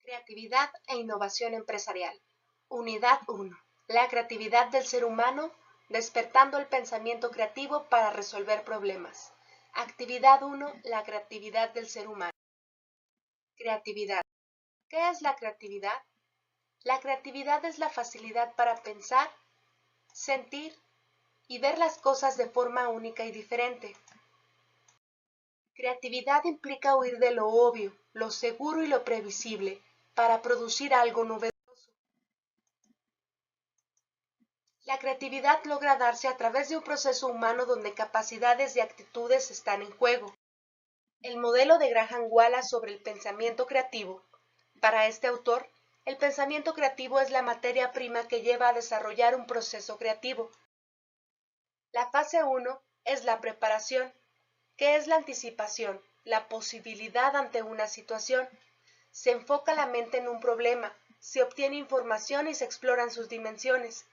Creatividad e innovación empresarial. Unidad 1. La creatividad del ser humano, despertando el pensamiento creativo para resolver problemas. Actividad 1. La creatividad del ser humano. Creatividad. ¿Qué es la creatividad? La creatividad es la facilidad para pensar, sentir y ver las cosas de forma única y diferente. Creatividad implica huir de lo obvio, lo seguro y lo previsible, para producir algo novedoso. La creatividad logra darse a través de un proceso humano donde capacidades y actitudes están en juego. El modelo de Graham Wallace sobre el pensamiento creativo. Para este autor, el pensamiento creativo es la materia prima que lleva a desarrollar un proceso creativo. La fase 1 es la preparación, que es la anticipación, la posibilidad ante una situación. Se enfoca la mente en un problema, se obtiene información y se exploran sus dimensiones.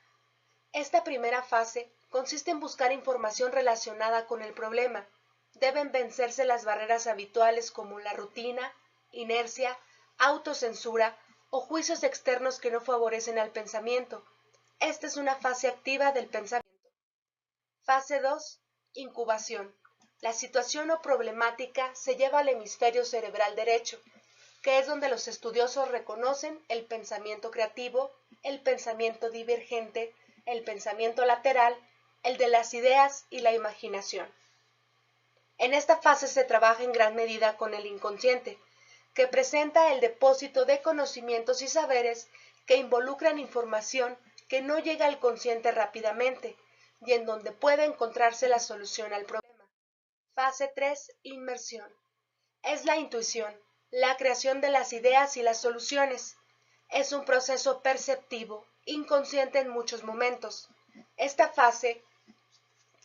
Esta primera fase consiste en buscar información relacionada con el problema. Deben vencerse las barreras habituales como la rutina, inercia, autocensura o juicios externos que no favorecen al pensamiento. Esta es una fase activa del pensamiento. Fase 2. Incubación. La situación o problemática se lleva al hemisferio cerebral derecho, que es donde los estudiosos reconocen el pensamiento creativo, el pensamiento divergente, el pensamiento lateral, el de las ideas y la imaginación. En esta fase se trabaja en gran medida con el inconsciente, que presenta el depósito de conocimientos y saberes que involucran información que no llega al consciente rápidamente y en donde puede encontrarse la solución al problema. Fase 3. Inmersión. Es la intuición, la creación de las ideas y las soluciones. Es un proceso perceptivo, inconsciente en muchos momentos. Esta fase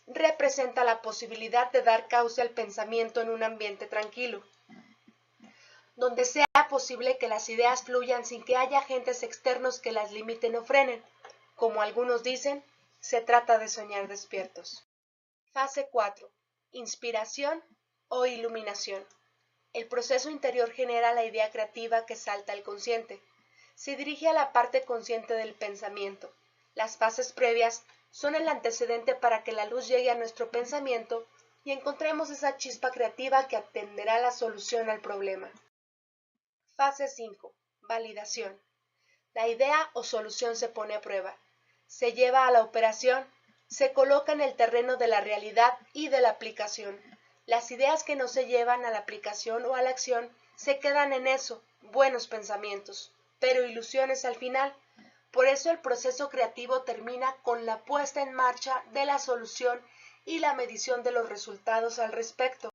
representa la posibilidad de dar cauce al pensamiento en un ambiente tranquilo, donde sea posible que las ideas fluyan sin que haya agentes externos que las limiten o frenen. Como algunos dicen, se trata de soñar despiertos. Fase 4. Inspiración o iluminación. El proceso interior genera la idea creativa que salta al consciente. Se dirige a la parte consciente del pensamiento. Las fases previas son el antecedente para que la luz llegue a nuestro pensamiento y encontremos esa chispa creativa que atenderá la solución al problema. Fase 5. Validación. La idea o solución se pone a prueba. Se lleva a la operación, se coloca en el terreno de la realidad y de la aplicación. Las ideas que no se llevan a la aplicación o a la acción se quedan en eso, buenos pensamientos, pero ilusiones al final. Por eso el proceso creativo termina con la puesta en marcha de la solución y la medición de los resultados al respecto.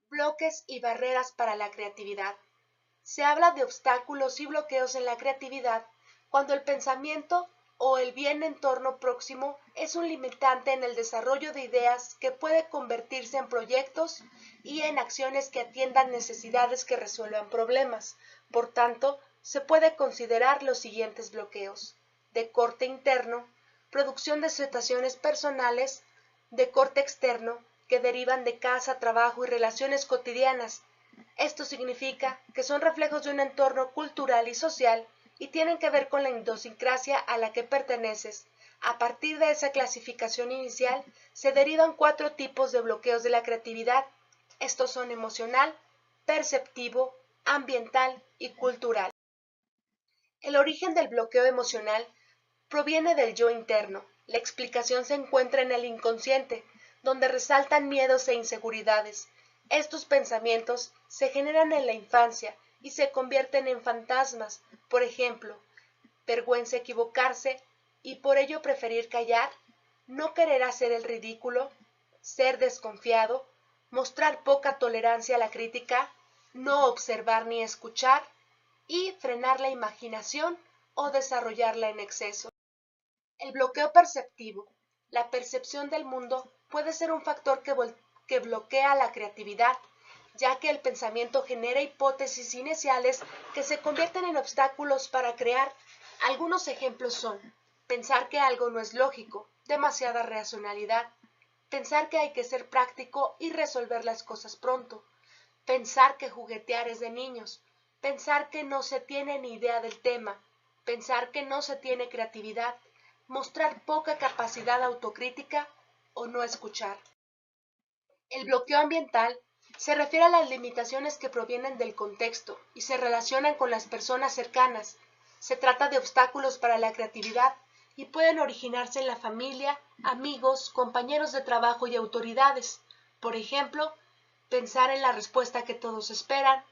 Bloques y barreras para la creatividad. Se habla de obstáculos y bloqueos en la creatividad cuando el pensamiento o el bien entorno próximo es un limitante en el desarrollo de ideas que puede convertirse en proyectos y en acciones que atiendan necesidades que resuelvan problemas. Por tanto, se puede considerar los siguientes bloqueos: de corte interno, producción de situaciones personales; de corte externo, que derivan de casa, trabajo y relaciones cotidianas. Esto significa que son reflejos de un entorno cultural y social y tienen que ver con la idiosincrasia a la que perteneces. A partir de esa clasificación inicial, se derivan 4 tipos de bloqueos de la creatividad. Estos son emocional, perceptivo, ambiental y cultural. El origen del bloqueo emocional proviene del yo interno. La explicación se encuentra en el inconsciente, donde resaltan miedos e inseguridades. Estos pensamientos se generan en la infancia y se convierten en fantasmas, por ejemplo, vergüenza equivocarse y por ello preferir callar, no querer hacer el ridículo, ser desconfiado, mostrar poca tolerancia a la crítica, no observar ni escuchar y frenar la imaginación o desarrollarla en exceso. El bloqueo perceptivo. La percepción del mundo puede ser un factor que bloquea la creatividad, ya que el pensamiento genera hipótesis iniciales que se convierten en obstáculos para crear. Algunos ejemplos son: pensar que algo no es lógico, demasiada racionalidad; pensar que hay que ser práctico y resolver las cosas pronto; pensar que juguetear es de niños; pensar que no se tiene ni idea del tema, pensar que no se tiene creatividad, mostrar poca capacidad autocrítica o no escuchar. El bloqueo ambiental se refiere a las limitaciones que provienen del contexto y se relacionan con las personas cercanas. Se trata de obstáculos para la creatividad y pueden originarse en la familia, amigos, compañeros de trabajo y autoridades. Por ejemplo, pensar en la respuesta que todos esperan,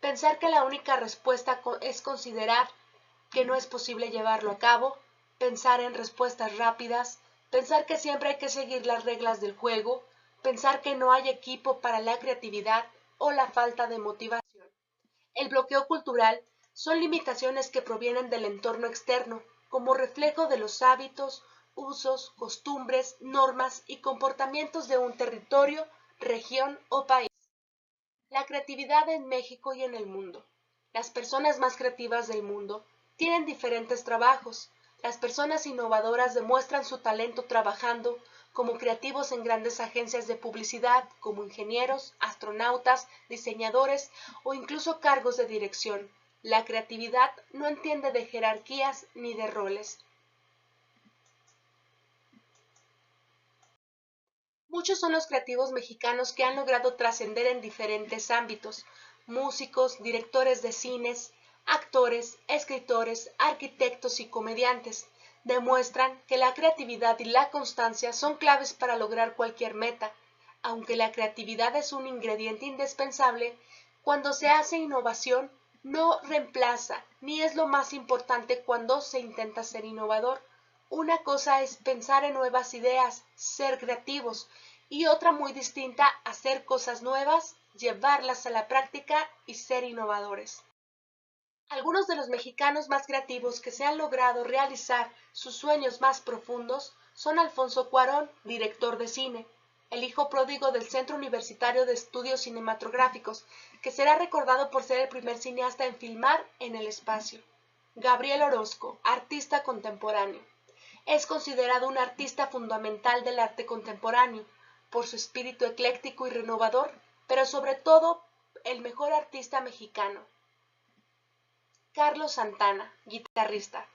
pensar que la única respuesta es considerar que no es posible llevarlo a cabo, pensar en respuestas rápidas, pensar que siempre hay que seguir las reglas del juego, pensar que no hay equipo para la creatividad o la falta de motivación. El bloqueo cultural son limitaciones que provienen del entorno externo, como reflejo de los hábitos, usos, costumbres, normas y comportamientos de un territorio, región o país. La creatividad en México y en el mundo. Las personas más creativas del mundo tienen diferentes trabajos. Las personas innovadoras demuestran su talento trabajando como creativos en grandes agencias de publicidad, como ingenieros, astronautas, diseñadores o incluso cargos de dirección. La creatividad no entiende de jerarquías ni de roles. Muchos son los creativos mexicanos que han logrado trascender en diferentes ámbitos: músicos, directores de cines, actores, escritores, arquitectos y comediantes. Demuestran que la creatividad y la constancia son claves para lograr cualquier meta. Aunque la creatividad es un ingrediente indispensable, cuando se hace innovación no reemplaza ni es lo más importante cuando se intenta ser innovador. Una cosa es pensar en nuevas ideas, ser creativos, y otra muy distinta, hacer cosas nuevas, llevarlas a la práctica y ser innovadores. Algunos de los mexicanos más creativos que se han logrado realizar sus sueños más profundos son Alfonso Cuarón, director de cine, el hijo pródigo del Centro Universitario de Estudios Cinematográficos, que será recordado por ser el primer cineasta en filmar en el espacio. Gabriel Orozco, artista contemporáneo. Es considerado un artista fundamental del arte contemporáneo, por su espíritu ecléctico y renovador, pero sobre todo el mejor artista mexicano. Carlos Santana, guitarrista.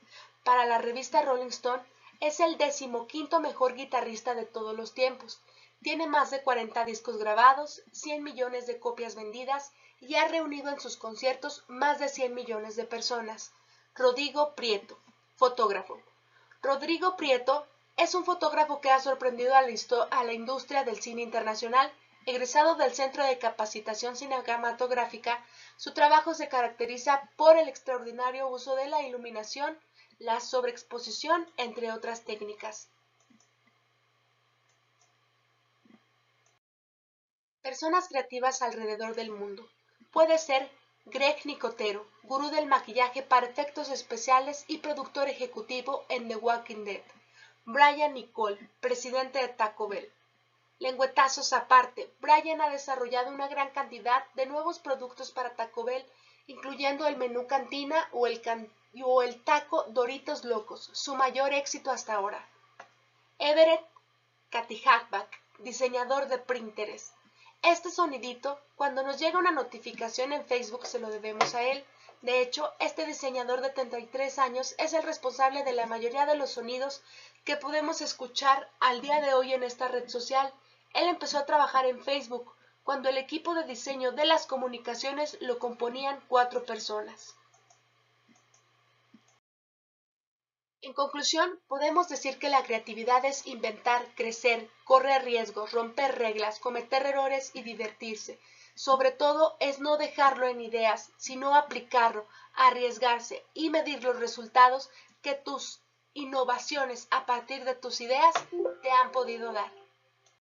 Para la revista Rolling Stone, es el 15º mejor guitarrista de todos los tiempos. Tiene más de 40 discos grabados, 100 millones de copias vendidas y ha reunido en sus conciertos más de 100 millones de personas. Rodrigo Prieto, fotógrafo. Rodrigo Prieto es un fotógrafo que ha sorprendido a la industria del cine internacional. Egresado del Centro de Capacitación Cinematográfica, su trabajo se caracteriza por el extraordinario uso de la iluminación, la sobreexposición, entre otras técnicas. Personas creativas alrededor del mundo. Puede ser Greg Nicotero, gurú del maquillaje para efectos especiales y productor ejecutivo en The Walking Dead. Brian Nicole, presidente de Taco Bell. Lengüetazos aparte, Brian ha desarrollado una gran cantidad de nuevos productos para Taco Bell, incluyendo el menú cantina o el taco Doritos Locos, su mayor éxito hasta ahora. Everett Katihakbak, diseñador de Pinterest. Este sonidito, cuando nos llega una notificación en Facebook, se lo debemos a él. De hecho, este diseñador de 33 años es el responsable de la mayoría de los sonidos que podemos escuchar al día de hoy en esta red social. Él empezó a trabajar en Facebook cuando el equipo de diseño de las comunicaciones lo componían 4 personas. En conclusión, podemos decir que la creatividad es inventar, crecer, correr riesgos, romper reglas, cometer errores y divertirse. Sobre todo es no dejarlo en ideas, sino aplicarlo, arriesgarse y medir los resultados que tus innovaciones a partir de tus ideas te han podido dar.